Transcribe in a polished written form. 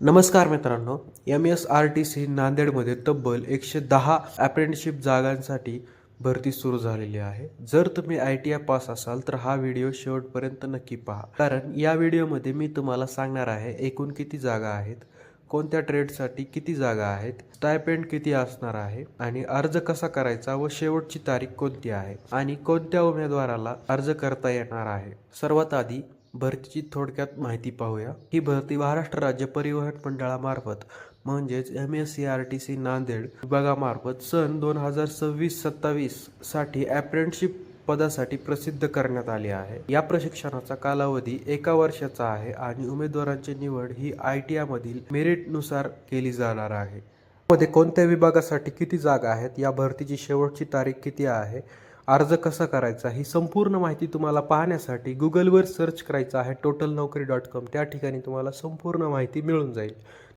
नमस्कार मित्रांनो, MSRTC नांदेडमध्ये तब्बल 110 अप्रेंटिसशिप जागांसाठी भरती सुरू झालेली आहे. जर तुम्ही ITI पास असाल तर हा व्हिडिओ शेवटपर्यंत नक्की पहा. कारण या व्हिडिओमध्ये मी तुम्हाला सांगणार आहे एकूण किती जागा आहेत, कोणत्या ट्रेडसाठी किती जागा आहेत, स्टायपेंड किती असणार आहे आणि अर्ज कसा करायचा व शेवटची तारीख कोणती आहे आणि कोणत्या उमेदवाराला अर्ज करता येणार आहे. सर्वात आधी भरतीची थोडक्यात माहिती पाहूया. ही भरती महाराष्ट्र राज्य परिवहन मंडळामार्फत म्हणजेच MSCRTC नांदेड विभागामार्फत सन 2026-27 साठी अप्रेंटिसशिप पदासाठी प्रसिद्ध करण्यात आली आहे. या प्रशिक्षणाचा कालावधी 1 वर्षाचा आहे आणि उमेदवारांची निवड ही ITI मधील मेरिटनुसार केली जाणार आहे. मध्ये कोणत्या विभागासाठी किती जागा आहेत, या भरतीची शेवटची तारीख किती आहे, अर्ज कसा करायचा, ही संपूर्ण माहिती तुम्हाला पाहण्यासाठी गुगलवर सर्च करायचं आहे totalnaukri.com. त्या ठिकाणी तुम्हाला संपूर्ण माहिती मिळून जाईल.